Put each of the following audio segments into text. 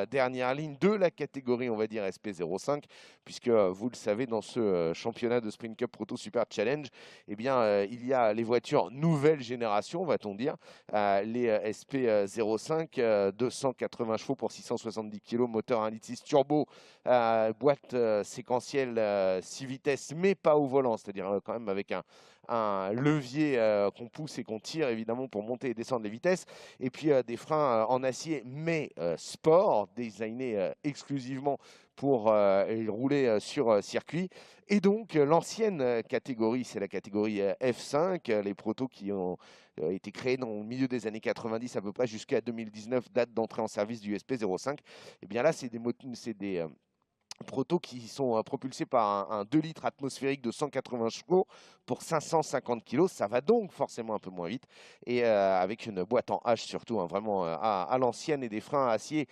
dernière ligne de la catégorie, on va dire, SP05, puisque vous le savez, dans ce championnat de Sprint Cup Proto Super Challenge, eh bien, il y a les voitures nouvelle génération, va-t-on dire, les SP05, 280 chevaux pour 670 kg, moteur 1,6 litre turbo, boîte séquentielle 6 vitesses, mais pas au volant, c'est-à-dire quand même avec un levier qu'on pousse et qu'on tire évidemment pour monter et descendre les vitesses, et puis des freins en acier, mais sport, designés exclusivement pour rouler sur circuit. Et donc l'ancienne catégorie, c'est la catégorie F5, les protos qui ont été créés dans le milieu des années 90 à peu près jusqu'à 2019, date d'entrée en service du SP05. Et bien là, c'est des protos qui sont propulsés par un 2 litres atmosphérique de 180 chevaux pour 550 kg. Ça va donc forcément un peu moins vite. Et avec une boîte en H surtout, hein, vraiment à l'ancienne, et des freins à acier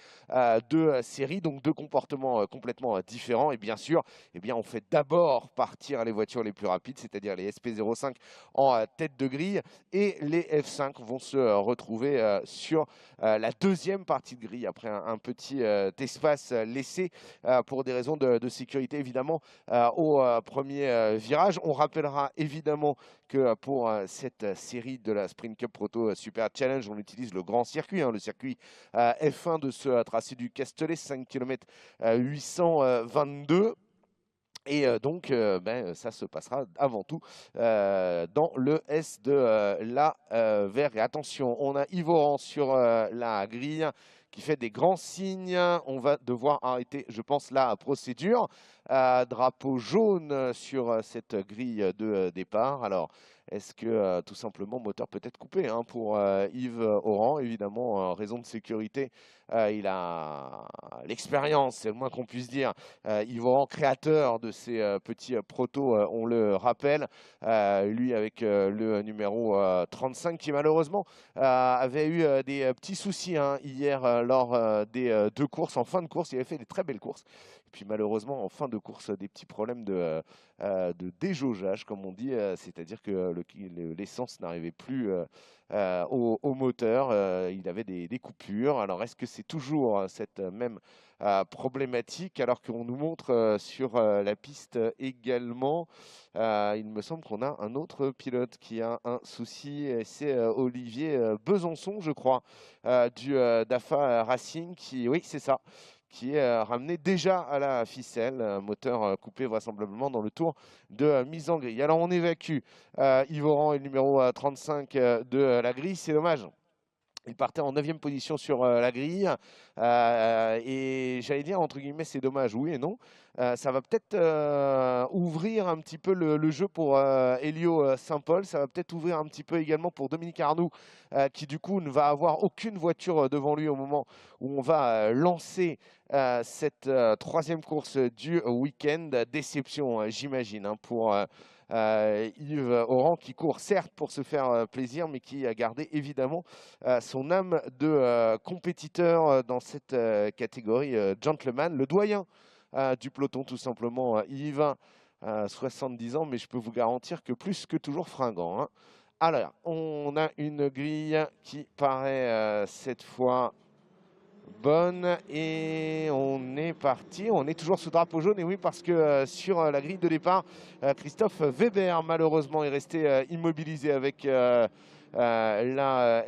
de série. Donc deux comportements complètement différents. Et bien sûr, eh bien, on fait d'abord partir les voitures les plus rapides, c'est-à-dire les SP05 en tête de grille. Et les F5 vont se retrouver sur la deuxième partie de grille après un petit espace laissé pour des raisons de sécurité évidemment au premier virage. On rappellera évidemment que pour cette série de la Sprint Cup Proto Super Challenge, on utilise le grand circuit, hein, le circuit F1 de ce tracé du Castellet, 5 km 822. Et donc, ça se passera avant tout dans le S de la Vert. Et attention, on a Yvoran sur la grille qui fait des grands signes. On va devoir arrêter, je pense, la procédure. Drapeau jaune sur cette grille de départ. Alors, est-ce que tout simplement moteur peut être coupé, hein, pour Yves Oran, évidemment, raison de sécurité. Il a l'expérience, c'est le moins qu'on puisse dire. Yves Oran, créateur de ces petits protos, on le rappelle, lui avec le numéro 35 qui malheureusement avait eu des petits soucis, hein, hier lors des deux courses. En fin de course, il avait fait des très belles courses. Et puis malheureusement, en fin de course, des petits problèmes de déjaugeage, comme on dit, c'est-à-dire que l'essence n'arrivait plus au moteur, il avait des coupures. Alors est-ce que c'est toujours cette même problématique alors qu'on nous montre sur la piste également, il me semble qu'on a un autre pilote qui a un souci, et c'est Olivier Besançon, je crois, du DAFA Racing, qui, oui, c'est ça, qui est ramené déjà à la ficelle, moteur coupé vraisemblablement dans le tour de mise en grille. Alors on évacue Yvoran et le numéro 35 de la grille, c'est dommage. Il partait en 9e position sur la grille. Et j'allais dire, entre guillemets, c'est dommage, oui et non. Ça va peut-être ouvrir un petit peu le jeu pour Elio Saint-Paul. Ça va peut-être ouvrir un petit peu également pour Dominique Arnoux, qui du coup ne va avoir aucune voiture devant lui au moment où on va lancer cette troisième course du week-end. Déception, j'imagine, hein, pour Yves Oran, qui court certes pour se faire plaisir, mais qui a gardé évidemment son âme de compétiteur dans cette catégorie gentleman, le doyen du peloton tout simplement, Yves, 70 ans, mais je peux vous garantir que plus que toujours fringant, hein. Alors, on a une grille qui paraît cette fois bonne, et on est parti. On est toujours sous drapeau jaune, et oui, parce que sur la grille de départ, Christophe Weber malheureusement est resté immobilisé avec la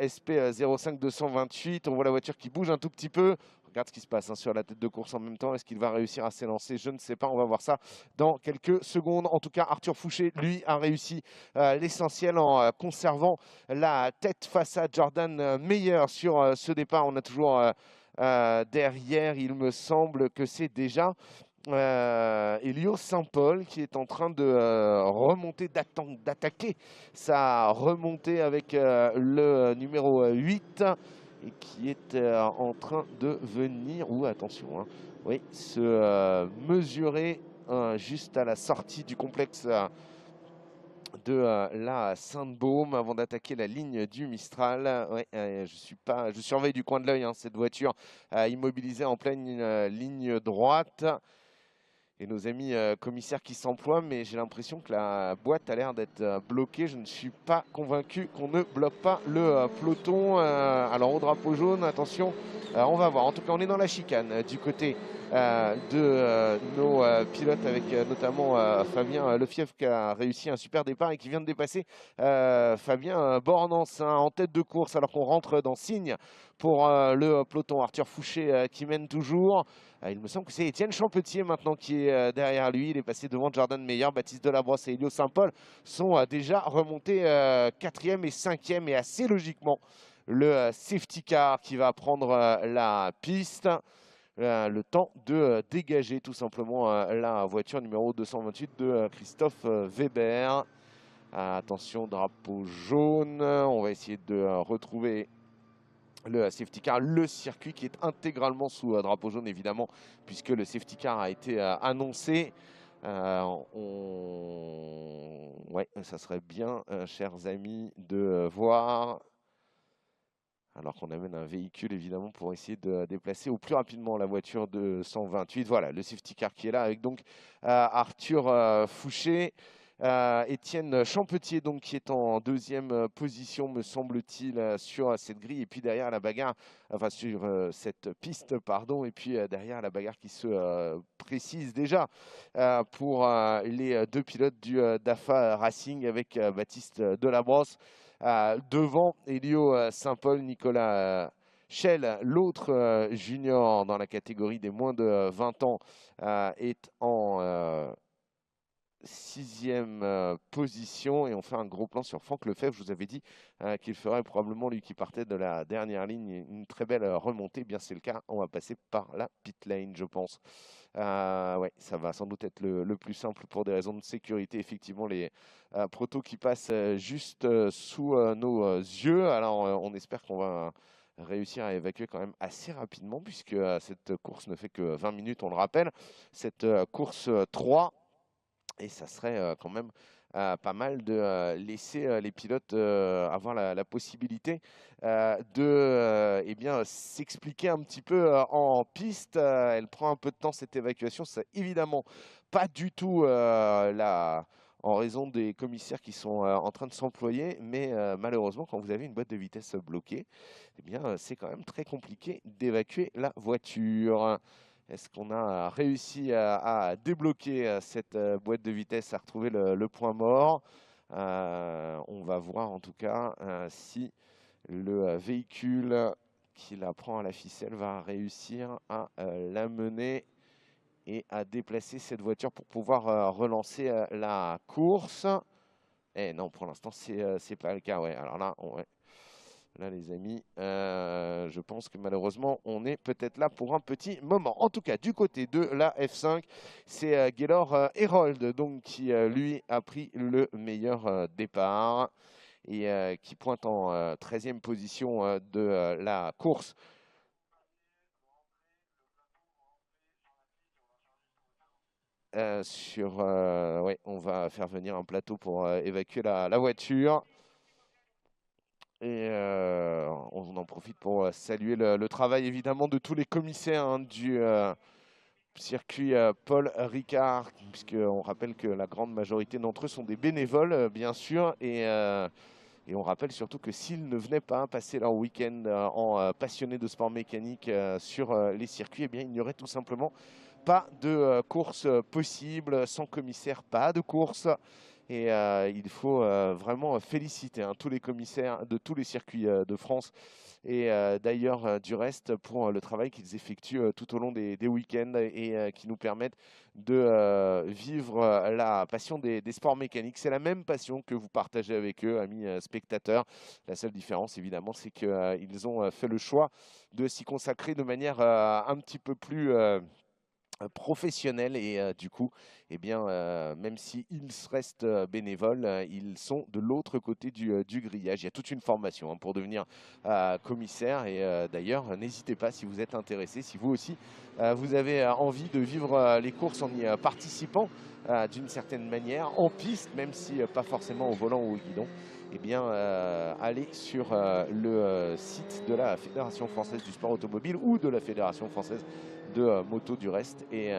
SP05 228. On voit la voiture qui bouge un tout petit peu. Regarde ce qui se passe, hein, sur la tête de course en même temps. Est-ce qu'il va réussir à s'élancer? Je ne sais pas, on va voir ça dans quelques secondes. En tout cas, Arthur Fouché, lui, a réussi l'essentiel en conservant la tête face à Jordan Meyer sur ce départ. On a toujours derrière, il me semble que c'est déjà Elio Saint-Paul qui est en train de remonter, d'attaquer sa remontée avec le numéro 8, et qui est en train de venir, ou attention, hein, oui, se mesurer juste à la sortie du complexe de la Sainte-Baume avant d'attaquer la ligne du Mistral. Ouais, je surveille du coin de l'œil, hein, cette voiture immobilisée en pleine ligne droite. et nos amis commissaires qui s'emploient, mais j'ai l'impression que la boîte a l'air d'être bloquée. Je ne suis pas convaincu qu'on ne bloque pas le peloton. Alors au drapeau jaune, attention, on va voir. En tout cas, on est dans la chicane du côté de nos pilotes, avec notamment Fabien Lefievre qui a réussi un super départ et qui vient de dépasser Fabien Bornance en tête de course, alors qu'on rentre dans signe pour le peloton. Arthur Fouché qui mène toujours. Il me semble que c'est Étienne Champetier maintenant qui est derrière lui. Il est passé devant Jordan Meyer. Baptiste Delabrosse et Elio Saint-Paul sont déjà remontés 4e et 5e. Et assez logiquement, le safety car qui va prendre la piste. Le temps de dégager tout simplement la voiture numéro 228 de Christophe Weber. Attention, drapeau jaune. On va essayer de retrouver le safety car, le circuit qui est intégralement sous drapeau jaune évidemment, puisque le safety car a été annoncé. Ouais, ça serait bien, chers amis, de voir, alors qu'on amène un véhicule évidemment pour essayer de déplacer au plus rapidement la voiture de 128. Voilà, le safety car qui est là avec donc Arthur Fouché. Étienne Champetier donc qui est en deuxième position me semble-t-il sur cette grille, et puis derrière la bagarre, enfin sur cette piste pardon, et puis derrière la bagarre qui se précise déjà pour les deux pilotes du DAFA Racing, avec Baptiste Delabrosse devant Elio Saint-Paul. Nicolas Schell, l'autre junior dans la catégorie des moins de 20 ans, est en 6e position, et on fait un gros plan sur Franck Lefebvre. Je vous avais dit qu'il ferait probablement, lui qui partait de la dernière ligne, une très belle remontée. Bien, c'est le cas. On va passer par la pit lane, je pense. Ouais, ça va sans doute être le plus simple pour des raisons de sécurité. Effectivement, les protos qui passent juste sous nos yeux. Alors, on espère qu'on va réussir à évacuer quand même assez rapidement, puisque cette course ne fait que 20 minutes, on le rappelle. Cette course 3. Et ça serait quand même pas mal de laisser les pilotes avoir la possibilité de eh bien, s'expliquer un petit peu en piste. Elle prend un peu de temps, cette évacuation. C'est évidemment pas du tout en raison des commissaires qui sont en train de s'employer, mais malheureusement, quand vous avez une boîte de vitesse bloquée, eh bien, c'est quand même très compliqué d'évacuer la voiture. Est-ce qu'on a réussi à débloquer cette boîte de vitesse, à retrouver le point mort? On va voir en tout cas si le véhicule qui la prend à la ficelle va réussir à l'amener et à déplacer cette voiture pour pouvoir relancer la course. Eh non, pour l'instant, c'est pas le cas. Ouais, alors là, ouais. Là, les amis, je pense que malheureusement, on est peut-être là pour un petit moment. En tout cas, du côté de la F5, c'est Gaylor Herold donc, qui, lui, a pris le meilleur départ et qui pointe en 13e position de la course. Ouais, on va faire venir un plateau pour évacuer la voiture. Et on en profite pour saluer le travail évidemment de tous les commissaires du circuit Paul Ricard, puisqu'on rappelle que la grande majorité d'entre eux sont des bénévoles, bien sûr, et on rappelle surtout que s'ils ne venaient pas passer leur week-end en passionnés de sport mécanique sur les circuits, eh bien, il n'y aurait tout simplement pas de course possible. Sans commissaire, pas de course. Et il faut vraiment féliciter tous les commissaires de tous les circuits de France et d'ailleurs du reste pour le travail qu'ils effectuent tout au long des week-ends et qui nous permettent de vivre la passion des sports mécaniques. C'est la même passion que vous partagez avec eux, amis spectateurs. La seule différence, évidemment, c'est qu'ils ont fait le choix de s'y consacrer de manière un petit peu plus professionnels, et du coup, eh bien, même s'ils restent bénévoles, ils sont de l'autre côté du grillage. Il y a toute une formation pour devenir commissaire, et d'ailleurs, n'hésitez pas si vous êtes intéressé, si vous aussi vous avez envie de vivre les courses en y participant d'une certaine manière, en piste, même si pas forcément au volant ou au guidon. Eh bien, allez sur le site de la Fédération française du sport automobile ou de la Fédération française de moto du reste, et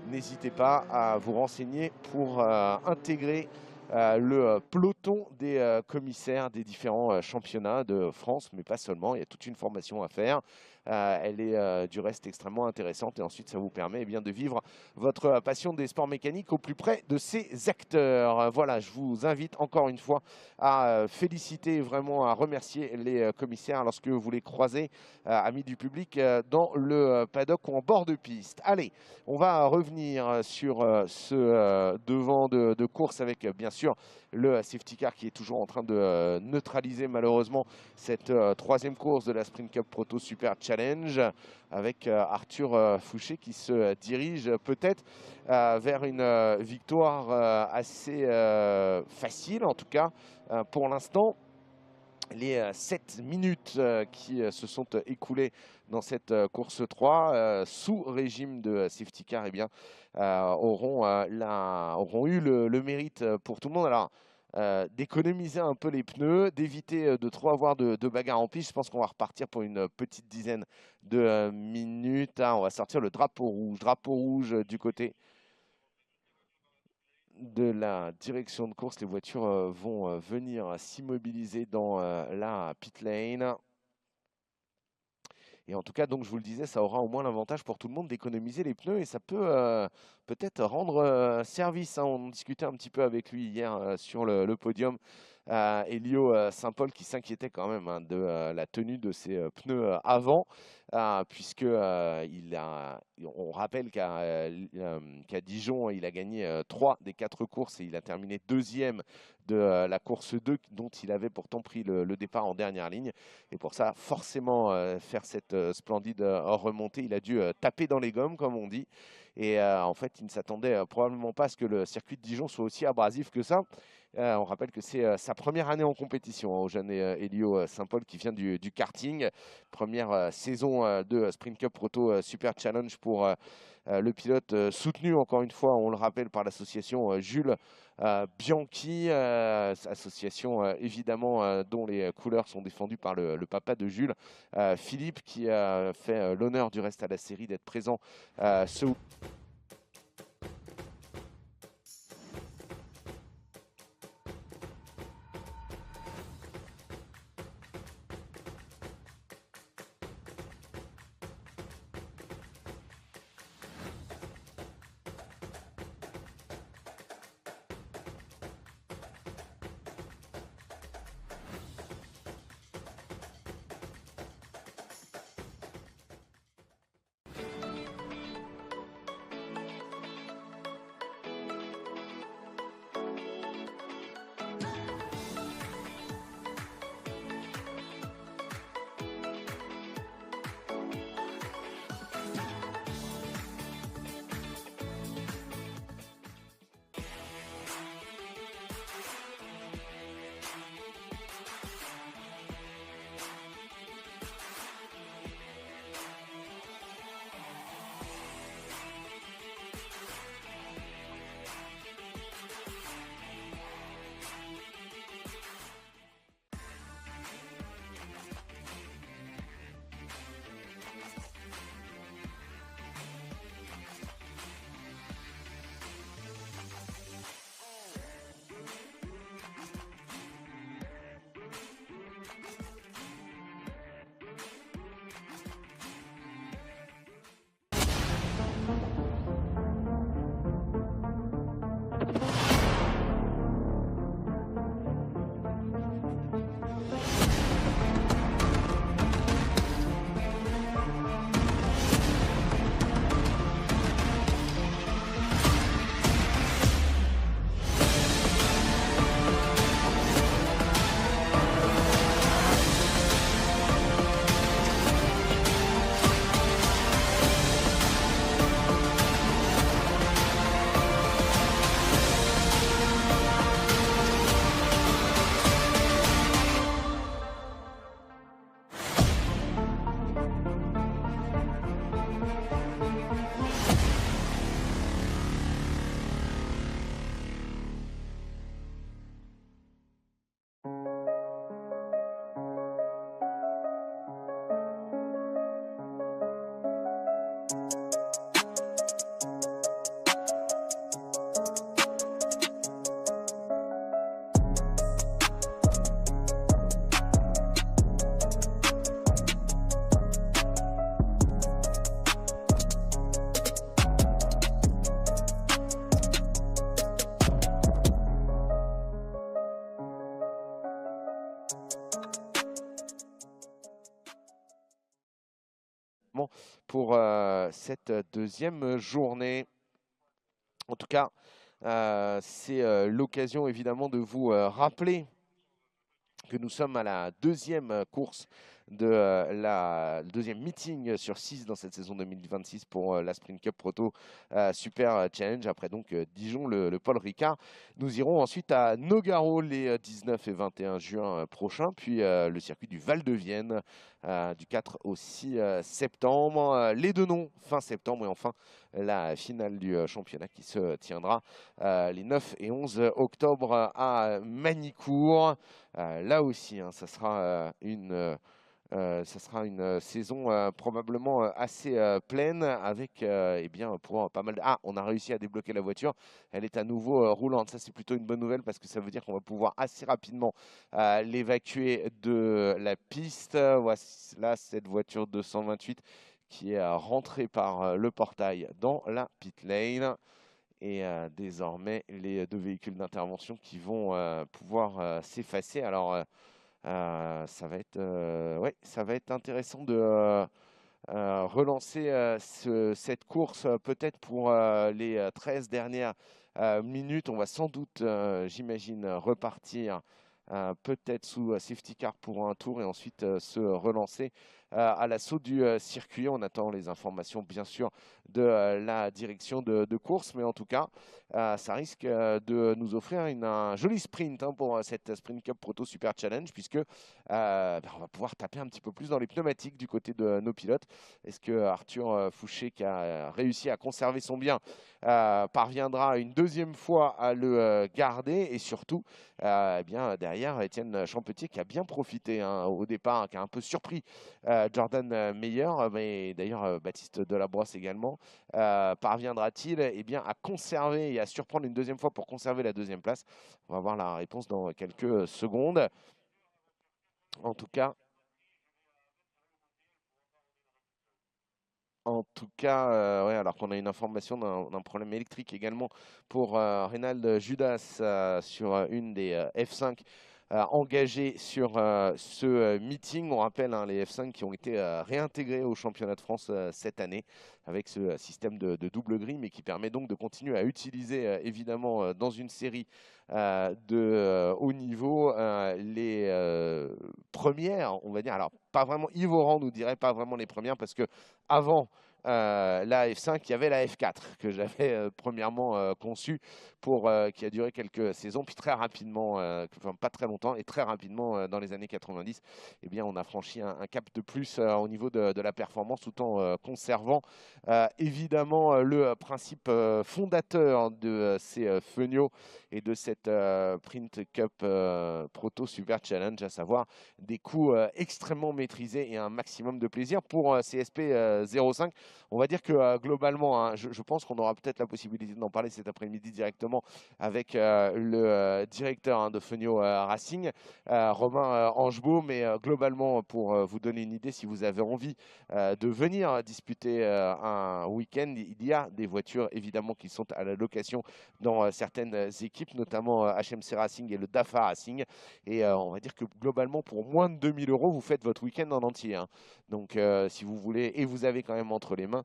n'hésitez pas à vous renseigner pour intégrer le peloton des commissaires des différents championnats de France, mais pas seulement. Il y a toute une formation à faire. Elle est du reste extrêmement intéressante et ensuite ça vous permet eh bien, de vivre votre passion des sports mécaniques au plus près de ces acteurs. Voilà, je vous invite encore une fois à féliciter, vraiment à remercier les commissaires lorsque vous les croisez, amis du public, dans le paddock ou en bord de piste. Allez, on va revenir sur ce devant de course avec bien sûr le safety car qui est toujours en train de neutraliser malheureusement cette troisième course de la Sprint Cup Proto Super Challenge avec Arthur Fouché qui se dirige peut-être vers une victoire assez facile en tout cas pour l'instant. Les 7 minutes qui se sont écoulées dans cette course 3 sous régime de safety car eh bien, auront eu le mérite pour tout le monde. Alors, d'économiser un peu les pneus, d'éviter de trop avoir de bagarres en piste. Je pense qu'on va repartir pour une petite dizaine de minutes. Ah, on va sortir le drapeau rouge. Drapeau rouge du côté de la direction de course. Les voitures vont venir s'immobiliser dans la pit lane. Et en tout cas, donc je vous le disais, ça aura au moins l'avantage pour tout le monde d'économiser les pneus et ça peut peut-être rendre service, hein. On discutait un petit peu avec lui hier sur le podium. Elio Saint-Paul qui s'inquiétait quand même hein, de la tenue de ses pneus avant, puisque on rappelle qu'à Dijon, il a gagné 3 des 4 courses et il a terminé deuxième de la course 2 dont il avait pourtant pris le départ en dernière ligne. Et pour ça, forcément, faire cette splendide remontée, il a dû taper dans les gommes, comme on dit. Et en fait, il ne s'attendait probablement pas à ce que le circuit de Dijon soit aussi abrasif que ça. On rappelle que c'est sa première année en compétition hein, au jeune Elio Saint-Paul qui vient du karting. Première saison de Sprint Cup Proto Super Challenge pour le pilote soutenu encore une fois, on le rappelle, par l'association Jules Bianchi, association évidemment dont les couleurs sont défendues par le papa de Jules, Philippe, qui a fait l'honneur du reste à la série d'être présent ce pour cette deuxième journée. En tout cas, c'est l'occasion évidemment de vous rappeler que nous sommes à la deuxième course de la deuxième meeting sur 6 dans cette saison 2026 pour la Sprint Cup Proto Super Challenge. Après donc Dijon, le Paul Ricard. Nous irons ensuite à Nogaro les 19 et 21 juin prochains, puis le circuit du Val de Vienne du 4 au 6 septembre. Les deux noms fin septembre et enfin la finale du championnat qui se tiendra les 9 et 11 octobre à Magny-Cours. Là aussi, hein, ça sera une saison probablement assez pleine avec eh bien, pour pas mal de... Ah, on a réussi à débloquer la voiture. Elle est à nouveau roulante. Ça, c'est plutôt une bonne nouvelle parce que ça veut dire qu'on va pouvoir assez rapidement l'évacuer de la piste. Voici là cette voiture 228 qui est rentrée par le portail dans la pit lane. Et désormais, les deux véhicules d'intervention qui vont pouvoir s'effacer. Alors, ouais, ça va être intéressant de relancer cette course peut-être pour les 13 dernières minutes. On va sans doute, j'imagine, repartir peut-être sous safety car pour un tour et ensuite se relancer à l'assaut du circuit. On attend les informations, bien sûr, de la direction de course, mais en tout cas, ça risque de nous offrir un joli sprint hein, pour cette Sprint Cup Proto Super Challenge, puisque on va pouvoir taper un petit peu plus dans les pneumatiques du côté de nos pilotes. Est-ce que Arthur Fouché, qui a réussi à conserver son bien, parviendra une deuxième fois à le garder? Et surtout, eh bien, derrière, Étienne Champetier qui a bien profité hein, au départ, qui a un peu surpris Jordan Meyer, mais d'ailleurs Baptiste Delabrosse également. Parviendra-t-il eh bien, à conserver et à surprendre une deuxième fois pour conserver la deuxième place? On va voir la réponse dans quelques secondes. En tout cas, ouais, alors qu'on a une information d'un problème électrique également pour Reynald Judas sur une des F5 engagées sur ce meeting. On rappelle hein, les F5 qui ont été réintégrés au championnat de France cette année avec ce système de double grille, mais qui permet donc de continuer à utiliser évidemment dans une série de haut niveau les premières, on va dire. Alors, pas vraiment, Yves Oran nous dirait pas vraiment les premières parce que avant la F5, il y avait la F4 que j'avais premièrement conçue pour qui a duré quelques saisons, puis très rapidement, enfin pas très longtemps, et très rapidement dans les années 90, eh bien, on a franchi un cap de plus au niveau de la performance tout en conservant évidemment le principe fondateur de ces feniaux et de cette Print Cup Proto Super Challenge, à savoir des coups extrêmement maîtrisés et un maximum de plaisir pour CSP 05. On va dire que globalement, hein, je pense qu'on aura peut-être la possibilité d'en parler cet après-midi directement avec le directeur hein, de Fenio Racing, Romain Angebault. Mais globalement, pour vous donner une idée, si vous avez envie de venir disputer un week-end, il y a des voitures évidemment qui sont à la location dans certaines équipes, notamment HMC Racing et le DAFA Racing. Et on va dire que globalement, pour moins de 2000 €, vous faites votre week-end en entier. Hein. Donc, si vous voulez, et vous avez quand même entre les mains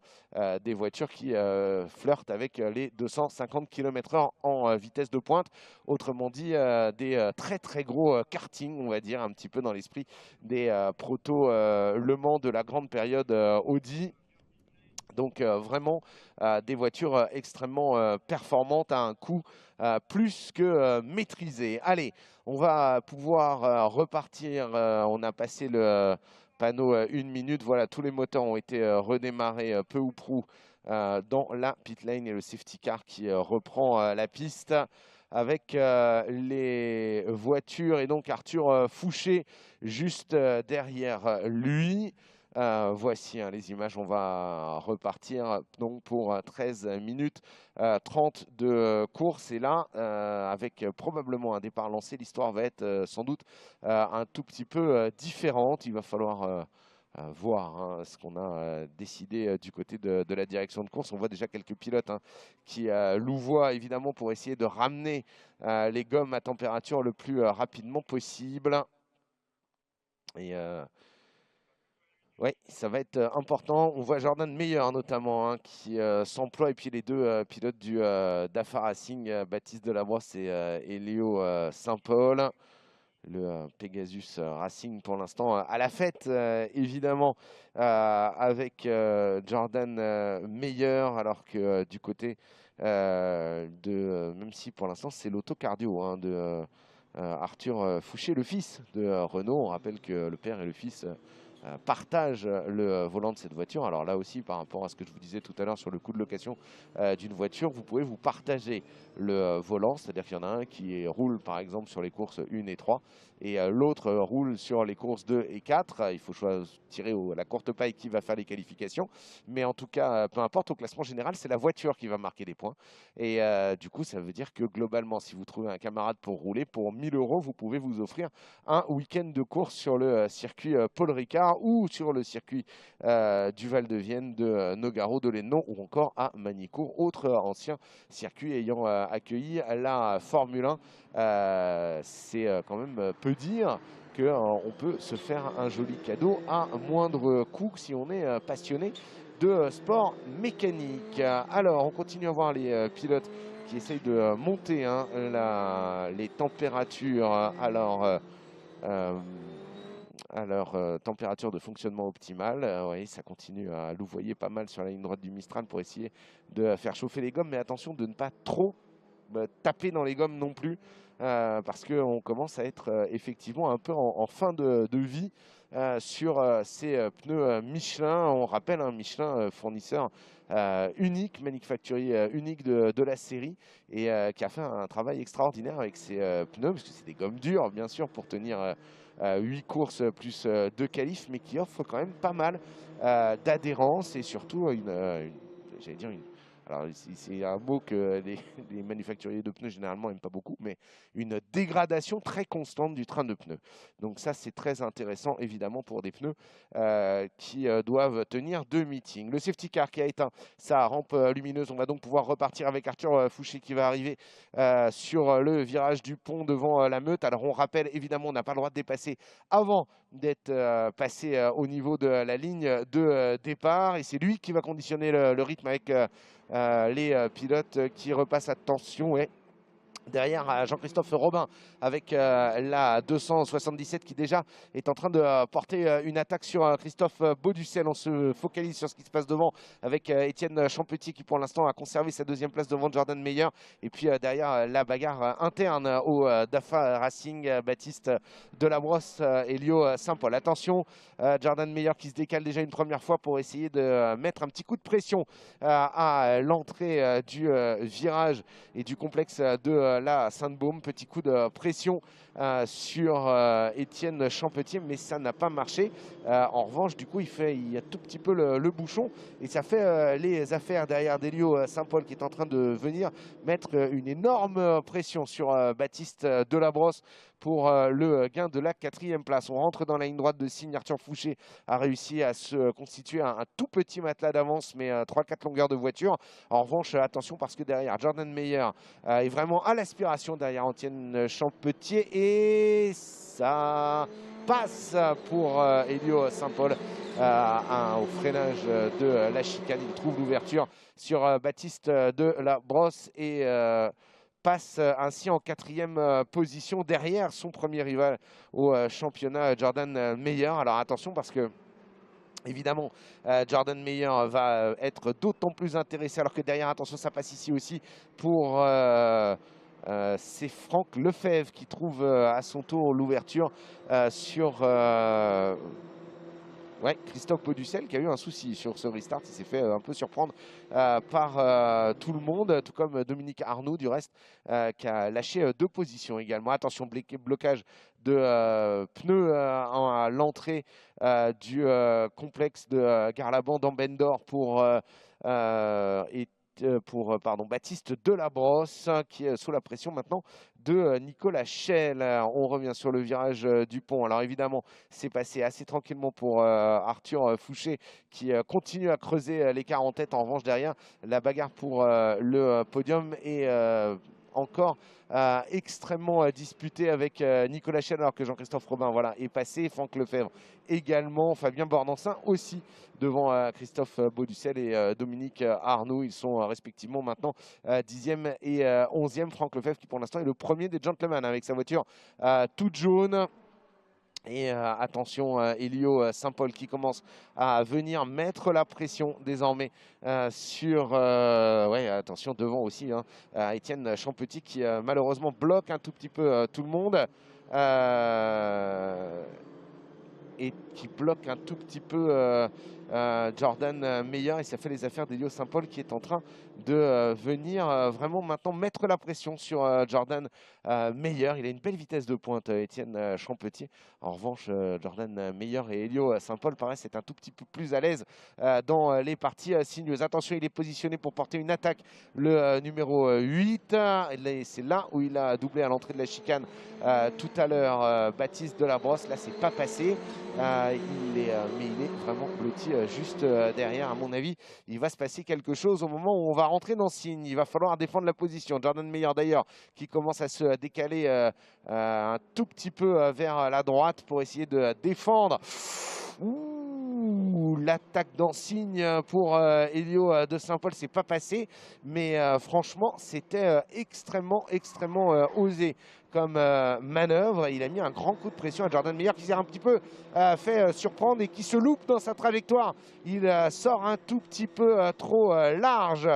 des voitures qui flirtent avec les 250 km/h en vitesse de pointe. Autrement dit, des très très gros karting, on va dire, un petit peu dans l'esprit des protos Le Mans de la grande période Audi. Donc vraiment des voitures extrêmement performantes à un coût plus que maîtrisé. Allez, on va pouvoir repartir. On a passé le panneau 1 minute. Voilà, tous les moteurs ont été redémarrés peu ou prou dans la pit lane et le safety car qui reprend la piste avec les voitures et donc Arthur Fouché juste derrière lui. Voici hein, les images, on va repartir donc pour 13 minutes 30 de course. Et là, avec probablement un départ lancé, l'histoire va être sans doute un tout petit peu différente. Il va falloir voir hein, ce qu'on a décidé du côté de la direction de course. On voit déjà quelques pilotes hein, qui louvoient évidemment pour essayer de ramener les gommes à température le plus rapidement possible. Et Ouais, ça va être important. On voit Jordan Meyer notamment, hein, qui s'emploie, et puis les deux pilotes du Dafa Racing, Baptiste Delabrosse et Léo Saint-Paul. Le Pegasus Racing pour l'instant à la fête, évidemment, avec Jordan Meyer, alors que du côté même si pour l'instant c'est l'autocardio, hein, de Arthur Fouché, le fils de Renault. On rappelle que le père et le fils partagent le volant de cette voiture. Alors là aussi, par rapport à ce que je vous disais tout à l'heure sur le coût de location d'une voiture, vous pouvez vous partager le volant, c'est-à-dire qu'il y en a un qui roule par exemple sur les courses 1 et 3 et l'autre roule sur les courses 2 et 4. Il faut tirer la courte paille qui va faire les qualifications, mais en tout cas, peu importe, au classement général, c'est la voiture qui va marquer les points. Et du coup, ça veut dire que globalement, si vous trouvez un camarade pour rouler, pour 1 000 euros, vous pouvez vous offrir un week-end de course sur le circuit Paul Ricard ou sur le circuit du Val-de-Vienne, de Nogaro, de Lennon ou encore à Magny-Cours, autre ancien circuit ayant accueilli la Formule 1. C'est quand même peu dire qu'on peut se faire un joli cadeau à moindre coût si on est passionné de sport mécanique. Alors, on continue à voir les pilotes qui essayent de monter, hein, les températures euh, à leur température de fonctionnement optimale. Oui, ça continue à louvoyer pas mal sur la ligne droite du Mistral pour essayer de faire chauffer les gommes, mais attention de ne pas trop taper dans les gommes non plus, parce qu'on commence à être effectivement un peu en fin de vie sur ces pneus Michelin. On rappelle, un Michelin fournisseur unique, manufacturier unique de la série, et qui a fait un travail extraordinaire avec ses pneus, parce que c'est des gommes dures, bien sûr, pour tenir 8 courses plus 2 qualifs, mais qui offrent quand même pas mal d'adhérence et surtout j'allais dire alors c'est un mot que les manufacturiers de pneus généralement n'aiment pas beaucoup, mais une dégradation très constante du train de pneus. Donc ça, c'est très intéressant, évidemment, pour des pneus qui doivent tenir 2 meetings. Le safety car qui a éteint sa rampe lumineuse. On va donc pouvoir repartir avec Arthur Fouché qui va arriver sur le virage du pont devant la Meute. Alors on rappelle, évidemment, on n'a pas le droit de dépasser avant d'être passé au niveau de la ligne de départ, et c'est lui qui va conditionner le rythme avec les pilotes qui repassent. Attention, ouais. Derrière Jean-Christophe Robin avec la 277 qui déjà est en train de porter une attaque sur Christophe Beauducel. On se focalise sur ce qui se passe devant avec Étienne Champetier qui pour l'instant a conservé sa 2e place devant Jordan Meyer. Et puis derrière la bagarre interne au Dafa Racing, Baptiste Delabrosse et Léo Saint-Paul. Attention, Jordan Meyer qui se décale déjà une première fois pour essayer de mettre un petit coup de pression à l'entrée du virage et du complexe de la Sainte-Baume. Petit coup de pression sur Étienne Champetier, mais ça n'a pas marché. En revanche, du coup, il y a tout petit peu le bouchon, et ça fait les affaires derrière d'Elio Saint-Paul qui est en train de venir mettre une énorme pression sur Baptiste Delabrosse pour le gain de la 4e place. On rentre dans la ligne droite de signe. Arthur Fouché a réussi à se constituer un tout petit matelas d'avance, mais 3-4 longueurs de voiture. En revanche, attention, parce que derrière, Jordan Meyer est vraiment à l'aspiration derrière Étienne Champetier, et ça passe pour Elio Saint-Paul au freinage de la chicane. Il trouve l'ouverture sur Baptiste Delabrosse et passe ainsi en 4e position derrière son premier rival au championnat, Jordan Meyer. Alors attention, parce que évidemment, Jordan Meyer va être d'autant plus intéressé, alors que derrière, attention, ça passe ici aussi pour c'est Franck Lefebvre qui trouve à son tour l'ouverture sur ouais, Christophe Beauducel qui a eu un souci sur ce restart. Il s'est fait un peu surprendre par tout le monde, tout comme Dominique Arnaud du reste, qui a lâché 2 positions également. Attention, blocage de pneus à l'entrée du complexe de Garlaban d'Ambendor pour Baptiste Delabrosse, qui est sous la pression maintenant de Nicolas Schell. On revient sur le virage du pont. Alors évidemment, c'est passé assez tranquillement pour Arthur Fouché qui continue à creuser l'écart en tête. En revanche, derrière, la bagarre pour le podium est encore extrêmement disputé avec Nicolas Chel, alors que Jean-Christophe Robin voilà, est passé. Franck Lefebvre également, Fabien Bordancin aussi devant Christophe Bauducel et Dominique Arnoux. Ils sont respectivement maintenant 10e et 11e. Franck Lefebvre qui pour l'instant est le premier des gentlemen avec sa voiture toute jaune. Et attention, Elio Saint-Paul qui commence à venir mettre la pression désormais sur... ouais, attention, devant aussi, hein, Étienne Champetit qui malheureusement bloque un tout petit peu tout le monde. Et qui bloque un tout petit peu Jordan Meyer, et ça fait les affaires d'Elio Saint-Paul qui est en train de venir vraiment maintenant mettre la pression sur Jordan Meyer. Il a une belle vitesse de pointe, Étienne Champetit. En revanche, Jordan Meyer et Elio Saint-Paul paraissent être un tout petit peu plus à l'aise dans les parties sinueuses. Attention, il est positionné pour porter une attaque, le numéro 8. C'est là où il a doublé à l'entrée de la chicane tout à l'heure Baptiste Delabrosse. Là, c'est pas passé. Mais il est vraiment blotti juste derrière. À mon avis, il va se passer quelque chose au moment où on va rentrer dans signe. Il va falloir défendre la position. Jordan Meyer d'ailleurs qui commence à se décaler un tout petit peu vers la droite pour essayer de défendre. Ouh, l'attaque d'Ansigne pour Elio de Saint-Paul, c'est pas passé, mais franchement, c'était extrêmement osé comme manœuvre. Il a mis un grand coup de pression à Jordan Meyer qui s'est un petit peu fait surprendre et qui se loupe dans sa trajectoire. Il sort un tout petit peu trop large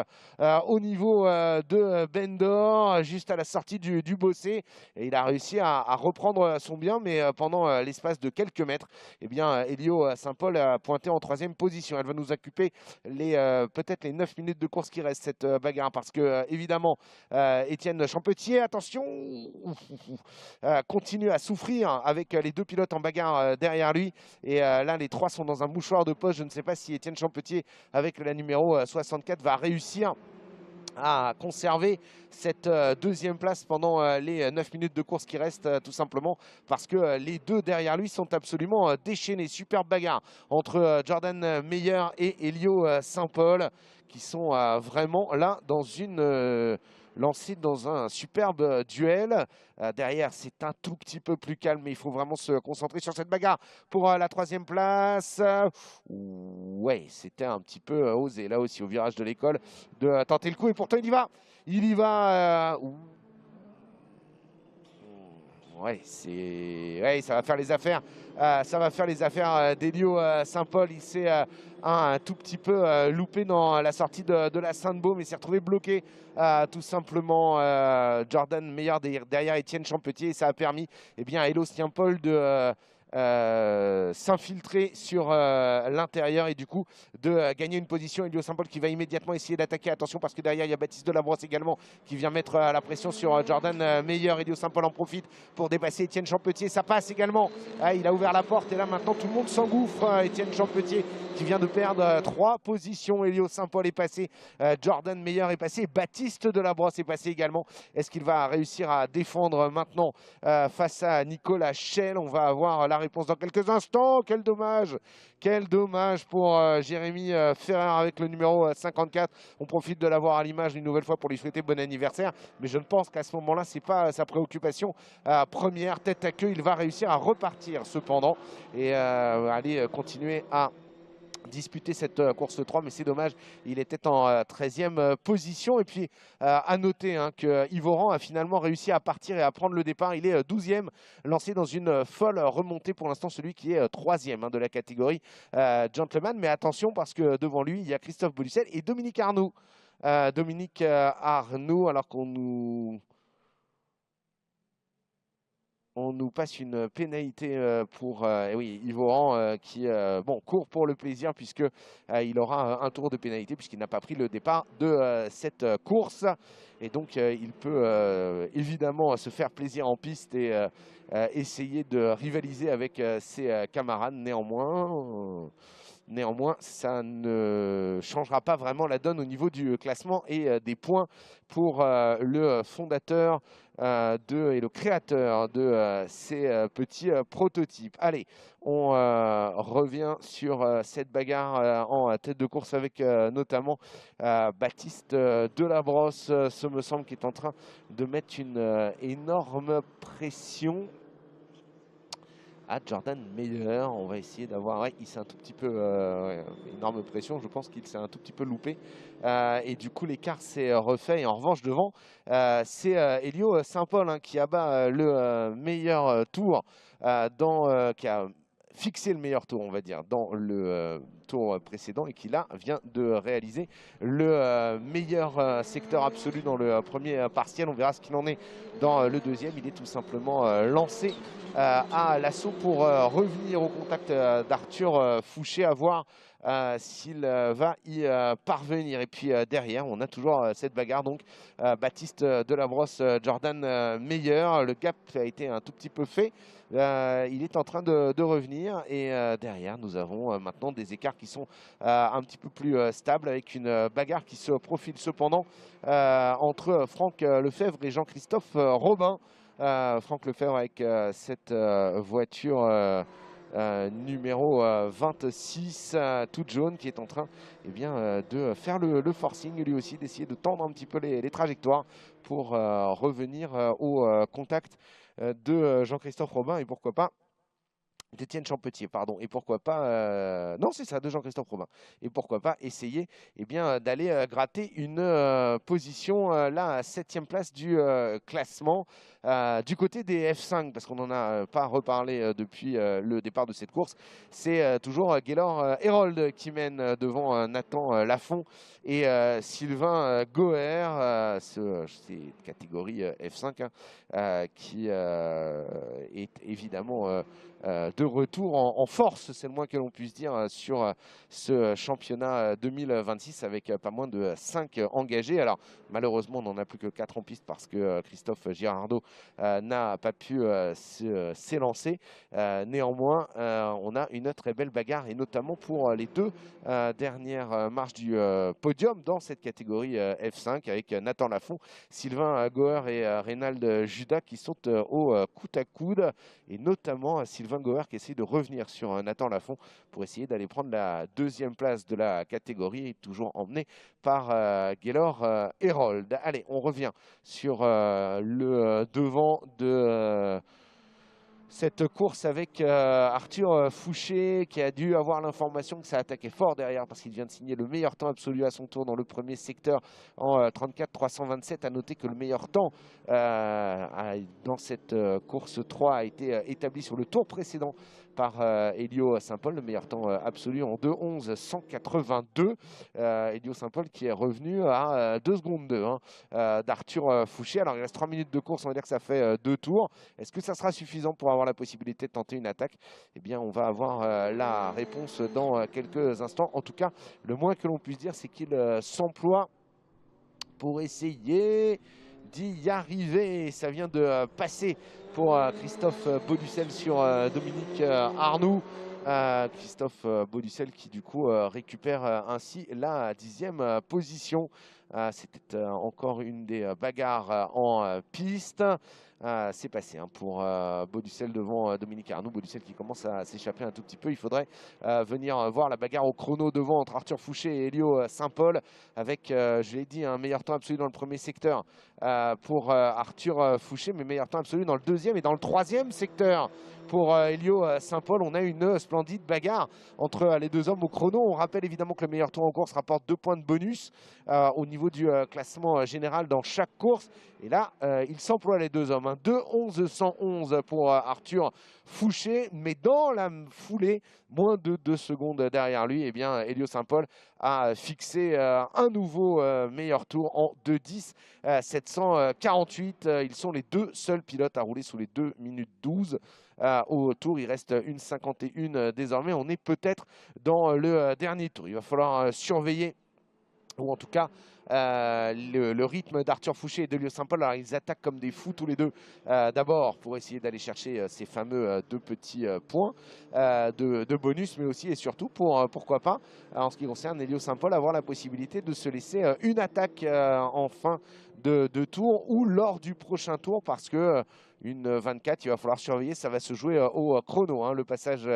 au niveau de Bendor, juste à la sortie du Bossé. Et il a réussi à reprendre son bien, mais pendant l'espace de quelques mètres, eh bien, Elio Saint-Paul a pointé en 3e position. Elle va nous occuper peut-être les 9 minutes de course qui restent, cette bagarre, parce que évidemment, Étienne Champetier, attention, continue à souffrir avec les deux pilotes en bagarre derrière lui. Et là, les trois sont dans un mouchoir de poche. Je ne sais pas si Étienne Champetier, avec la numéro 64, va réussir à conserver cette deuxième place pendant les 9 minutes de course qui restent, tout simplement parce que les deux derrière lui sont absolument déchaînés. Superbe bagarre entre Jordan Meyer et Elio Saint-Paul qui sont vraiment là dans une... lancé dans un superbe duel. Derrière, c'est un tout petit peu plus calme, mais il faut vraiment se concentrer sur cette bagarre pour la 3e place. Ouais, c'était un petit peu osé, là aussi, au virage de l'école, de tenter le coup. Et pourtant, il y va. Il y va. Ouais, ouais, ça va faire les affaires. Ça va faire les affaires d'Elio Saint-Paul. Il s'est un tout petit peu loupé dans la sortie de la Sainte-Baume et s'est retrouvé bloqué tout simplement Jordan Meyer derrière Étienne Champetier. Et ça a permis à Elio Saint-Paul de s'infiltrer sur l'intérieur et du coup de gagner une position. Elio Saint-Paul qui va immédiatement essayer d'attaquer. Attention parce que derrière il y a Baptiste Delabrosse également qui vient mettre la pression sur Jordan Meyer. Elio Saint-Paul en profite pour dépasser Étienne Champetier. Ça passe également. Il a ouvert la porte et là maintenant tout le monde s'engouffre. Étienne Champetier qui vient de perdre 3 positions. Elio Saint-Paul est passé. Jordan Meyer est passé. Baptiste Delabrosse est passé également. Est-ce qu'il va réussir à défendre maintenant face à Nicolas Chel? On va avoir la réponse dans quelques instants. Quel dommage pour Jérémy Ferrer avec le numéro 54. On profite de l'avoir à l'image une nouvelle fois pour lui souhaiter bon anniversaire. Mais je ne pense qu'à ce moment-là, ce n'est pas sa préoccupation première. Tête à queue, il va réussir à repartir cependant et aller continuer à disputer cette course 3, mais c'est dommage, il était en 13e position. Et puis à noter que Yvoran a finalement réussi à partir et à prendre le départ. Il est 12e, lancé dans une folle remontée pour l'instant, celui qui est 3e de la catégorie gentleman. Mais attention parce que devant lui, il y a Christophe Bauducel et Dominique Arnoux. Dominique Arnoux, alors qu'on nous... On nous passe une pénalité pour oui, Yvoran qui court pour le plaisir puisque il aura un tour de pénalité puisqu'il n'a pas pris le départ de cette course. Et donc il peut évidemment se faire plaisir en piste et essayer de rivaliser avec ses camarades. Néanmoins, Néanmoins, ça ne changera pas vraiment la donne au niveau du classement et des points pour le fondateur et le créateur de ces petits prototypes. Allez, on revient sur cette bagarre en tête de course avec notamment Baptiste Delabrosse, ce me semble, qui est en train de mettre une énorme pression à Jordan Meyer. On va essayer d'avoir, ouais, il s'est un tout petit peu, énorme pression, je pense qu'il s'est un tout petit peu loupé. Et du coup, l'écart s'est refait. Et en revanche, devant, c'est Elio Saint-Paul hein, qui abat le meilleur tour, qui a fixé le meilleur tour, on va dire, dans le tour précédent et qui là vient de réaliser le meilleur secteur absolu dans le premier partiel. On verra ce qu'il en est dans le deuxième. Il est tout simplement lancé à l'assaut pour revenir au contact d'Arthur Fouché, à voir s'il va y parvenir. Et puis derrière, on a toujours cette bagarre. Donc Baptiste Delabrosse, Jordan Meyer. Le gap a été un tout petit peu fait. Il est en train de revenir. Et derrière, nous avons maintenant des écarts qui sont un petit peu plus stables, avec une bagarre qui se profile cependant entre Franck Lefebvre et Jean-Christophe Robin. Franck Lefebvre avec cette voiture numéro 26, toute jaune, qui est en train de faire le forcing lui aussi, d'essayer de tendre un petit peu les trajectoires pour revenir au contact de Jean-Christophe Robin et pourquoi pas d'Étienne Champetier, pardon, et pourquoi pas, non c'est ça, de Jean-Christophe Robin, et pourquoi pas essayer d'aller gratter une position là à 7e place du classement du côté des F5, parce qu'on n'en a pas reparlé depuis le départ de cette course. C'est toujours Gaylor Herold qui mène devant Nathan Lafont et Sylvain Goer, c'est catégorie F5 hein, qui est évidemment de retour en force, c'est le moins que l'on puisse dire, sur ce championnat 2026 avec pas moins de 5 engagés. Alors malheureusement, on n'en a plus que 4 en piste parce que Christophe Girardot n'a pas pu s'élancer. Néanmoins, on a une très belle bagarre et notamment pour les deux dernières marches du podium dans cette catégorie F5 avec Nathan Lafont, Sylvain Goer et Reynald Judas qui sont au coude à coude, et notamment Sylvain Goer qui essaie de revenir sur Nathan Lafont pour essayer d'aller prendre la 2e place de la catégorie, toujours emmené par Gaylor Herold. Allez, on revient sur le devant de cette course avec Arthur Fouché, qui a dû avoir l'information que ça attaquait fort derrière parce qu'il vient de signer le meilleur temps absolu à son tour dans le premier secteur en 34-327. À noter que le meilleur temps dans cette course 3 a été établi sur le tour précédent par Elio Saint-Paul, le meilleur temps absolu en 2:11.182. Elio Saint-Paul qui est revenu à 2 secondes 2 hein, d'Arthur Fouché. Alors il reste 3 minutes de course, on va dire que ça fait 2 tours. Est-ce que ça sera suffisant pour avoir la possibilité de tenter une attaque? Eh bien, on va avoir la réponse dans quelques instants. En tout cas, le moins que l'on puisse dire, c'est qu'il s'emploie pour essayer d'y arriver. Ça vient de passer pour Christophe Bauducel sur Dominique Arnoux. Christophe Bauducel qui du coup récupère ainsi la 10e position. C'était encore une des bagarres en piste. C'est passé hein, pour Bauducel devant Dominique Arnoux. Bauducel qui commence à s'échapper un tout petit peu. Il faudrait venir voir la bagarre au chrono devant entre Arthur Fouché et Elio Saint-Paul, avec, je l'ai dit, un meilleur temps absolu dans le premier secteur pour Arthur Fouché, mais meilleur temps absolu dans le 2e et dans le 3e secteur pour Elio Saint-Paul. On a une splendide bagarre entre les deux hommes au chrono. On rappelle évidemment que le meilleur tour en course rapporte 2 points de bonus au niveau du classement général dans chaque course. Et là, ils s'emploient les deux hommes. Hein. 2:11.111 pour Arthur Fouché, mais dans la foulée, moins de 2 secondes derrière lui, eh bien, Elio Saint-Paul a fixé un nouveau meilleur tour en 2:10.748. Ils sont les 2 seuls pilotes à rouler sous les 2 minutes 12. Au tour, il reste 1:51 désormais. On est peut-être dans le dernier tour. Il va falloir surveiller ou en tout cas le rythme d'Arthur Fouché et de Lio Saint-Paul. Alors ils attaquent comme des fous tous les deux, d'abord pour essayer d'aller chercher ces fameux 2 petits points de bonus, mais aussi et surtout pour, pourquoi pas, en ce qui concerne Elio Saint-Paul, avoir la possibilité de se laisser une attaque en fin de tour ou lors du prochain tour, parce que une 24, il va falloir surveiller, ça va se jouer au chrono, hein, le passage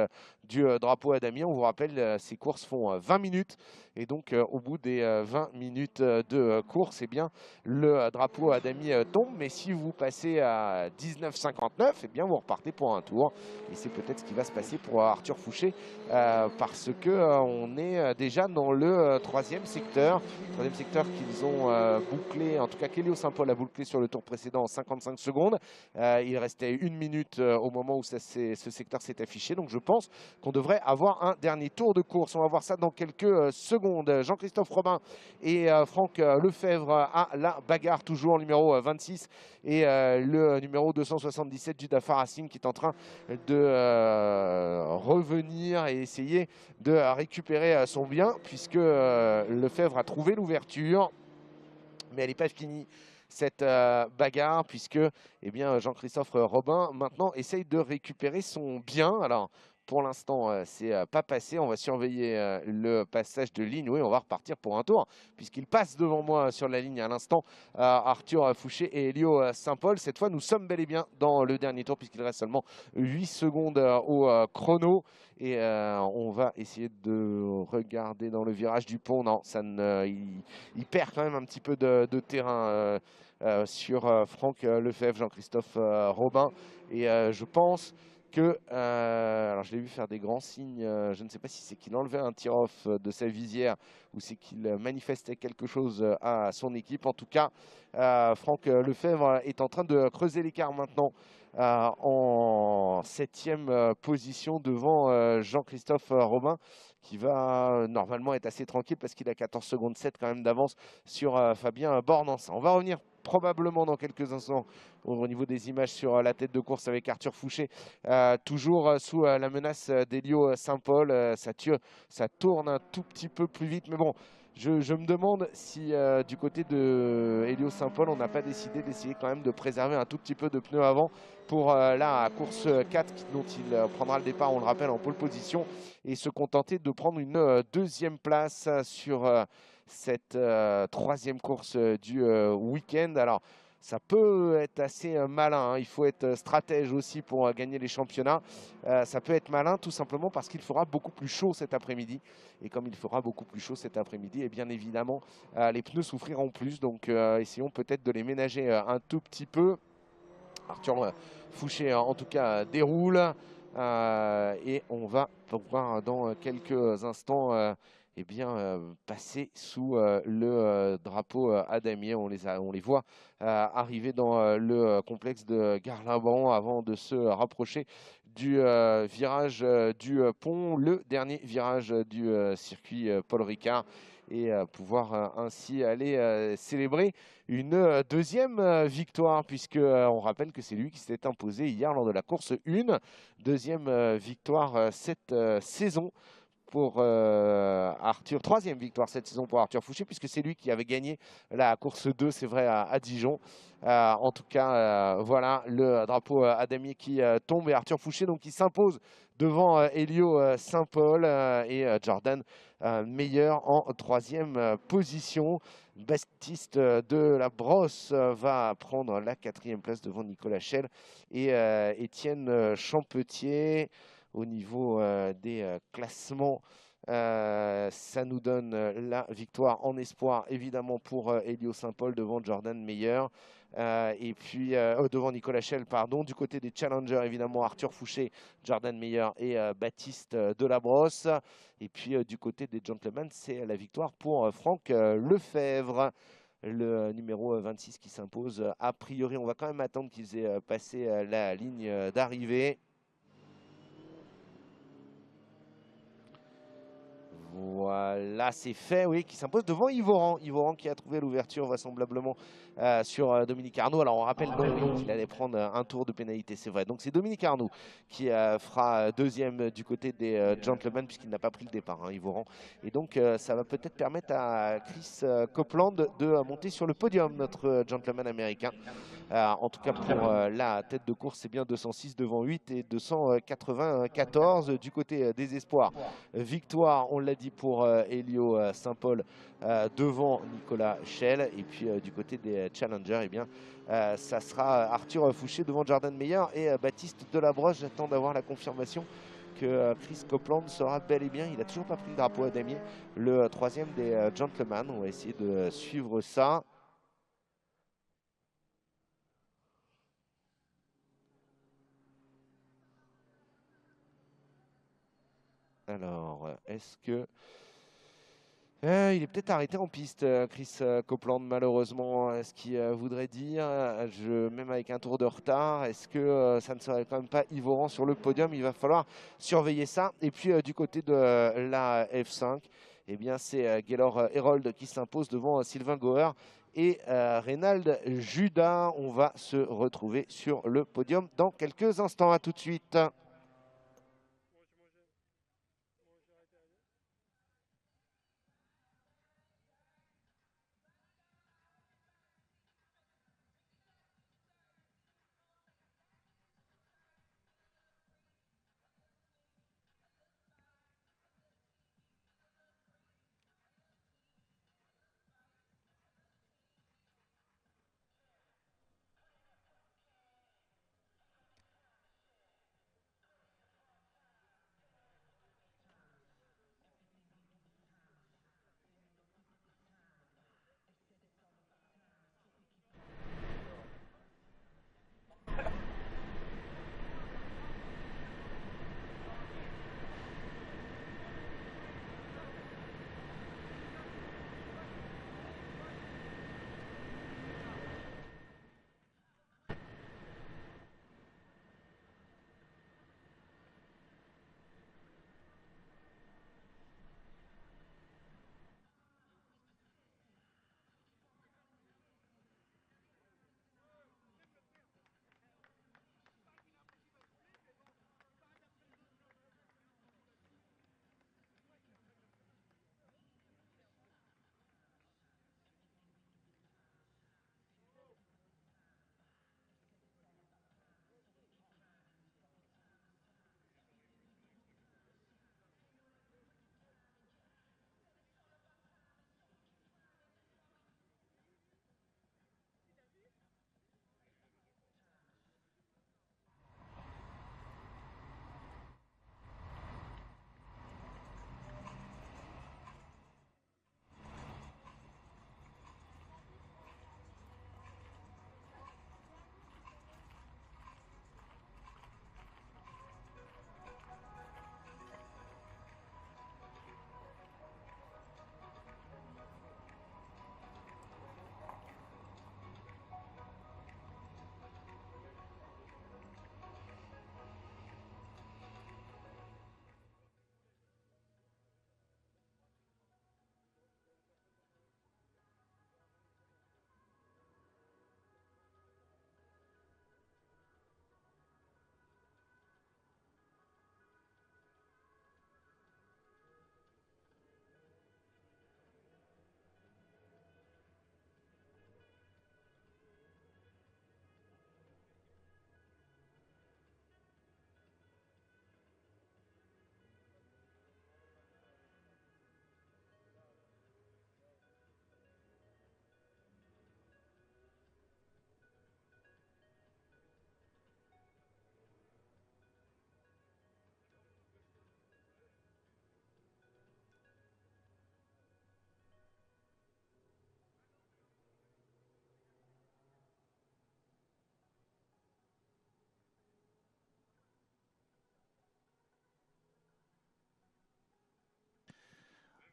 du drapeau à Damien. On vous rappelle, ces courses font 20 minutes. Et donc, au bout des 20 minutes de course, eh bien, le drapeau à Damy tombe. Mais si vous passez à 19,59, eh bien, vous repartez pour un tour. Et c'est peut-être ce qui va se passer pour Arthur Fouché, parce qu'on est déjà dans le troisième secteur. Troisième secteur qu'ils ont bouclé, en tout cas qu'Elio Saint-Paul a bouclé sur le tour précédent en 55 secondes. Il restait 1 minute au moment où ce secteur s'est affiché. Donc, je pense qu'on devrait avoir un dernier tour de course. On va voir ça dans quelques secondes. Jean-Christophe Robin et Franck Lefebvre à la bagarre, toujours numéro 26 et le numéro 277 du Dafar Racing qui est en train de revenir et essayer de récupérer son bien, puisque Lefebvre a trouvé l'ouverture, mais elle n'est pas finie cette bagarre, puisque eh bien, Jean-Christophe Robin maintenant essaye de récupérer son bien. Alors pour l'instant, c'est pas passé. On va surveiller le passage de ligne. Oui, on va repartir pour un tour, puisqu'il passe devant moi sur la ligne à l'instant. Arthur Fouché et Elio Saint-Paul. Cette fois, nous sommes bel et bien dans le dernier tour, puisqu'il reste seulement 8 secondes au chrono. Et on va essayer de regarder dans le virage du pont. Non, ça ne, il perd quand même un petit peu de terrain sur Franck Lefebvre, Jean-Christophe Robin. Et je pense que, alors je l'ai vu faire des grands signes, je ne sais pas si c'est qu'il enlevait un tir-off de sa visière ou c'est qu'il manifestait quelque chose à son équipe. En tout cas, Franck Lefebvre est en train de creuser l'écart maintenant en 7e position devant Jean-Christophe Robin, qui va normalement être assez tranquille parce qu'il a 14 secondes 7 quand même d'avance sur Fabien Bornansin. On va revenir probablement dans quelques instants au niveau des images sur la tête de course avec Arthur Fouché, toujours sous la menace d'Elio Saint-Paul. Ça tourne un tout petit peu plus vite, mais bon, je me demande si du côté de Elio Saint-Paul, on n'a pas décidé d'essayer quand même de préserver un tout petit peu de pneus avant pour la course 4 dont il prendra le départ, on le rappelle, en pole position, et se contenter de prendre une deuxième place sur cette troisième course du week-end. Alors, ça peut être assez malin, hein. Il faut être stratège aussi pour gagner les championnats. Ça peut être malin tout simplement parce qu'il fera beaucoup plus chaud cet après-midi. Et comme il fera beaucoup plus chaud cet après-midi, et bien évidemment, les pneus souffriront plus. Donc, essayons peut-être de les ménager un tout petit peu. Arthur Fouché, en tout cas, déroule. Et on va pouvoir dans quelques instants eh bien, passer sous le drapeau à damier. On les voit arriver dans le complexe de Garlabran avant de se rapprocher du virage du pont, le dernier virage du circuit Paul Ricard, et pouvoir ainsi aller célébrer une deuxième victoire, puisque on rappelle que c'est lui qui s'était imposé hier lors de la course 1. Deuxième victoire cette saison pour Arthur. Troisième victoire cette saison pour Arthur Fouché, puisque c'est lui qui avait gagné la course 2, c'est vrai, à Dijon. En tout cas, voilà le drapeau à damier qui tombe, et Arthur Fouché donc qui s'impose devant Elio Saint-Paul et Jordan meilleur en troisième position. Baptiste de la Brosse va prendre la 4e place devant Nicolas Schell et Étienne Champetier. Au niveau des classements, ça nous donne la victoire en espoir, évidemment, pour Elio Saint-Paul devant Jordan Meyer. Et puis devant Nicolas Schell, pardon. Du côté des challengers, évidemment, Arthur Fouché, Jordan Meyer et Baptiste Delabrosse. Et puis du côté des gentlemen, c'est la victoire pour Franck Lefebvre, le numéro 26 qui s'impose. A priori, on va quand même attendre qu'ils aient passé la ligne d'arrivée. Voilà, c'est fait, oui, qui s'impose devant Yvoran. Yvoran qui a trouvé l'ouverture vraisemblablement sur Dominique Arnaud. Alors on rappelle non, oui, qu'il allait prendre un tour de pénalité, c'est vrai. Donc c'est Dominique Arnaud qui fera deuxième du côté des gentlemen puisqu'il n'a pas pris le départ, hein, Yvoran. Et donc ça va peut-être permettre à Chris Copeland de monter sur le podium, notre gentleman américain. En tout cas, pour la tête de course, c'est bien 206 devant 8 et 294 du côté des espoirs. Victoire, on l'a dit, pour Elio Saint-Paul devant Nicolas Schell. Et puis du côté des challengers, eh bien, ça sera Arthur Fouché devant Jordan Meyer et Baptiste Delabroche. J'attends d'avoir la confirmation que Chris Copeland sera bel et bien. Il n'a toujours pas pris le drapeau à damier, le troisième des gentlemen. On va essayer de suivre ça. Alors, est-ce que... il est peut-être arrêté en piste, Chris Copeland, malheureusement. Est-ce qu'il voudrait dire, même avec un tour de retard, est-ce que ça ne serait quand même pas Yvoran sur le podium? Il va falloir surveiller ça. Et puis, du côté de la F5, eh bien, c'est Gaylor Herold qui s'impose devant Sylvain Goer et Reynald Judas. On va se retrouver sur le podium dans quelques instants. À tout de suite.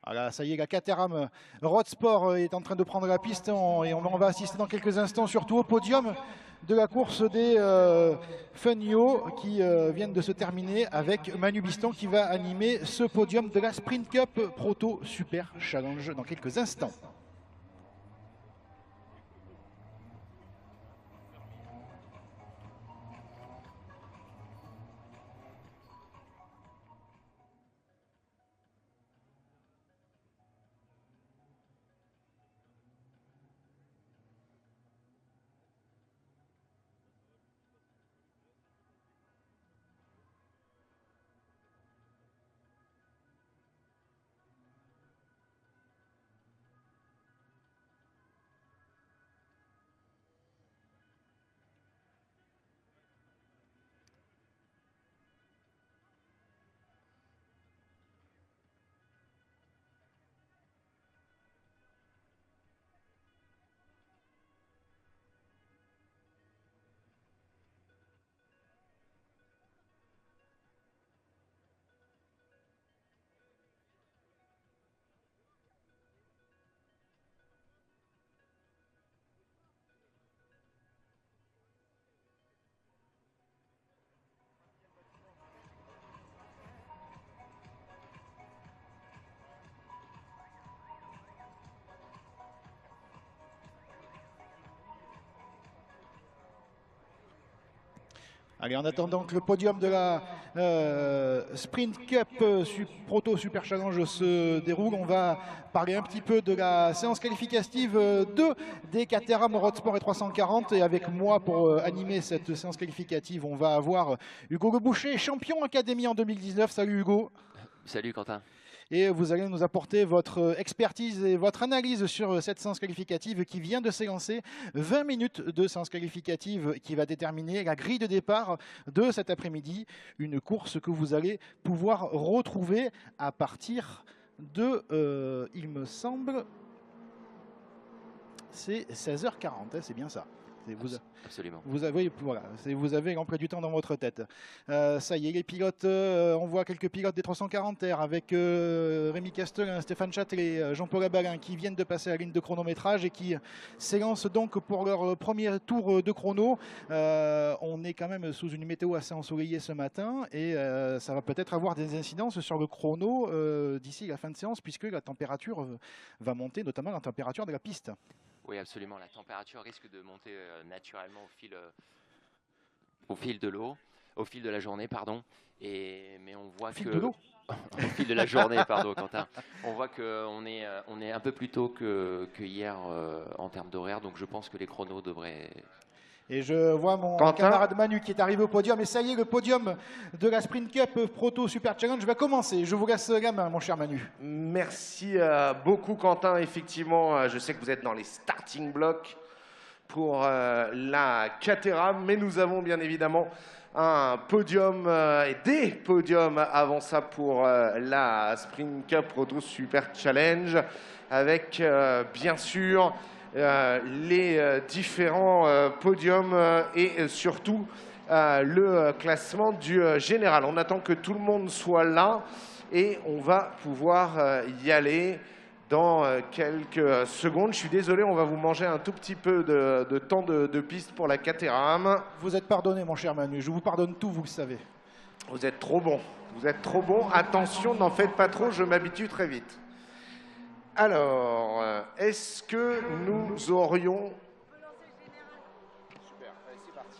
Voilà, ça y est, la Caterham Road Sport est en train de prendre la piste et on va assister dans quelques instants surtout au podium de la course des Funio qui viennent de se terminer avec Manu Biston qui va animer ce podium de la Sprint Cup Proto Super Challenge dans quelques instants. Allez, en attendant que le podium de la Sprint Cup Proto Super Challenge se déroule, on va parler un petit peu de la séance qualificative 2 des Caterham Road Sport et 340. Et avec moi pour animer cette séance qualificative, on va avoir Hugo Le Boucher, champion Académie en 2019. Salut Hugo. Salut Quentin. Et vous allez nous apporter votre expertise et votre analyse sur cette séance qualificative qui vient de s'élancer. 20 minutes de séance qualificative qui va déterminer la grille de départ de cet après-midi. Une course que vous allez pouvoir retrouver à partir de, il me semble, c'est 16h40, hein, c'est bien ça. Absolument. Vous avez l'emploi du temps dans votre tête. Ça y est, les pilotes, on voit quelques pilotes des 340R avec Rémi Castelin, Stéphane Châtelet, Jean-Paul Abalin qui viennent de passer la ligne de chronométrage et qui s'élancent donc pour leur premier tour de chrono. On est quand même sous une météo assez ensoleillée ce matin et ça va peut-être avoir des incidences sur le chrono d'ici la fin de séance puisque la température va monter, notamment la température de la piste. Oui, absolument. La température risque de monter naturellement au fil de l'eau, au fil de la journée, pardon. Mais on voit au fil de l'eau. Au fil de la journée, pardon, Quentin. On voit qu'on est un peu plus tôt que hier en termes d'horaire, donc je pense que les chronos devraient. Et je vois mon camarade Manu qui est arrivé au podium. Et ça y est, le podium de la Sprint Cup Proto Super Challenge va commencer. Je vous laisse la main, mon cher Manu. Merci beaucoup, Quentin. Effectivement, je sais que vous êtes dans les starting blocks pour la Caterham, mais nous avons bien évidemment un podium et des podiums avant ça pour la Sprint Cup Proto Super Challenge avec bien sûr les différents podiums et surtout le classement du général. On attend que tout le monde soit là et on va pouvoir y aller dans quelques secondes. Je suis désolé, on va vous manger un tout petit peu de temps de piste pour la Caterham. Vous êtes pardonné, mon cher Manu. Je vous pardonne tout, vous le savez. Vous êtes trop bon. Vous êtes trop bon. Attention, n'en faites pas trop, je m'habitue très vite. Alors, est-ce que nous aurions... Super, allez, c'est parti.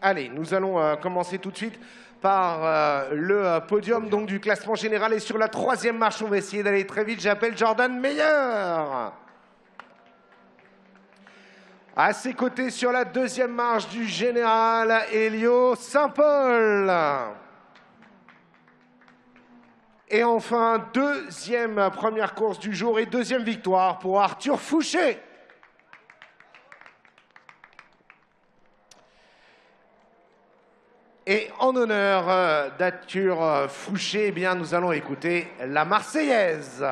Allez, nous allons commencer tout de suite par le podium donc, du classement général. Et sur la troisième marche, on va essayer d'aller très vite. J'appelle Jordan Meyer. À ses côtés, sur la deuxième marche du général, Elio Saint-Paul. Et enfin, première course du jour et deuxième victoire pour Arthur Fouché. Et en honneur d'Arthur Fouché, eh bien, nous allons écouter la Marseillaise.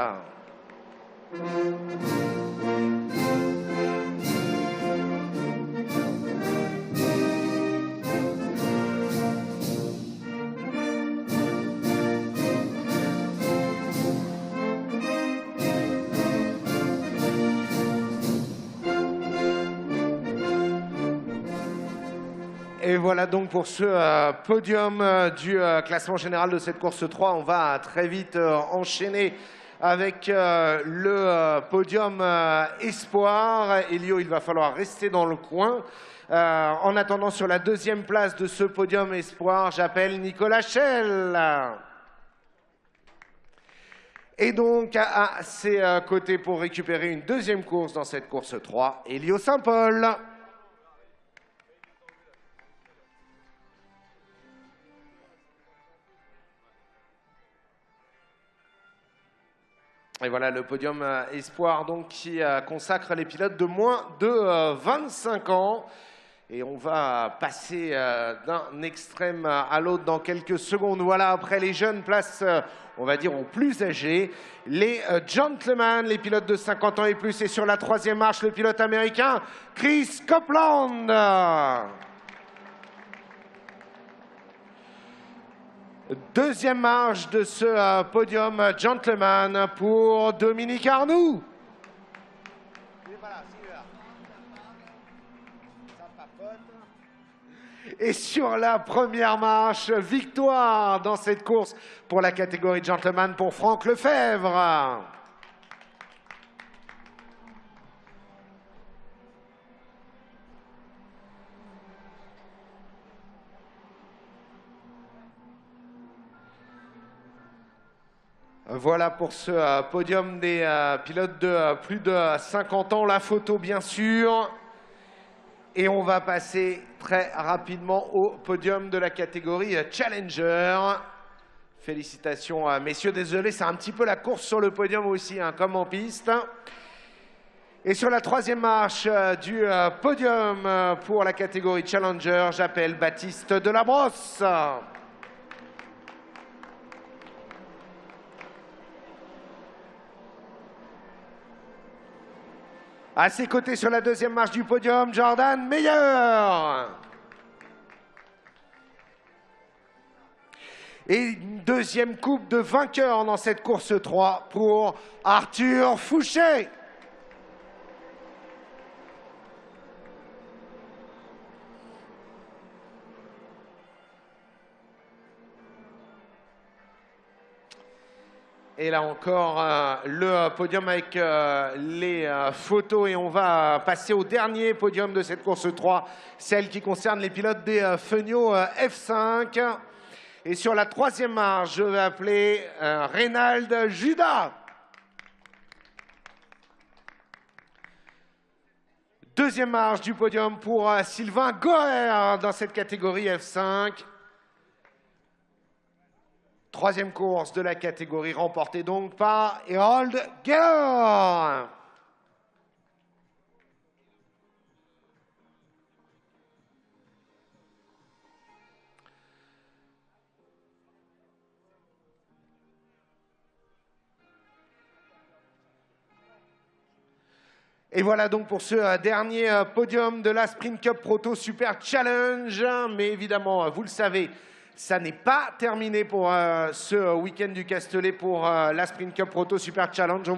Et voilà donc pour ce podium du classement général de cette course 3. On va très vite enchaîner avec le podium espoir. Elio, il va falloir rester dans le coin. En attendant, sur la deuxième place de ce podium espoir, j'appelle Nicolas Schell. Et donc, à ses côtés pour récupérer une deuxième course dans cette course 3, Elio Saint-Paul. Et voilà le podium espoir donc, qui consacre les pilotes de moins de 25 ans. Et on va passer d'un extrême à l'autre dans quelques secondes. Voilà, après les jeunes, place, on va dire, aux plus âgés. Les gentlemen, les pilotes de 50 ans et plus. Et sur la troisième marche, le pilote américain, Chris Copeland. Deuxième marche de ce podium gentleman pour Dominique Arnoux. Et sur la première marche, victoire dans cette course pour la catégorie gentleman pour Franck Lefebvre. Voilà pour ce podium des pilotes de plus de 50 ans. La photo, bien sûr. Et on va passer très rapidement au podium de la catégorie Challenger. Félicitations, messieurs. Désolé, c'est un petit peu la course sur le podium aussi, hein, comme en piste. Et sur la troisième marche du podium pour la catégorie Challenger, j'appelle Baptiste Delabrosse. À ses côtés sur la deuxième marche du podium, Jordan Meyer. Et une deuxième coupe de vainqueur dans cette course 3 pour Arthur Fouché. Et là encore, le podium avec les photos. Et on va passer au dernier podium de cette course 3, celle qui concerne les pilotes des Fenio F5. Et sur la troisième marche, je vais appeler Reynald Judas. Deuxième marche du podium pour Sylvain Goer dans cette catégorie F5. Troisième course de la catégorie remportée donc par Harold Geller. Et voilà donc pour ce dernier podium de la Sprint Cup Proto Super Challenge. Mais évidemment, vous le savez, ça n'est pas terminé pour ce week-end du Castellet pour la Sprint Cup Proto Super Challenge.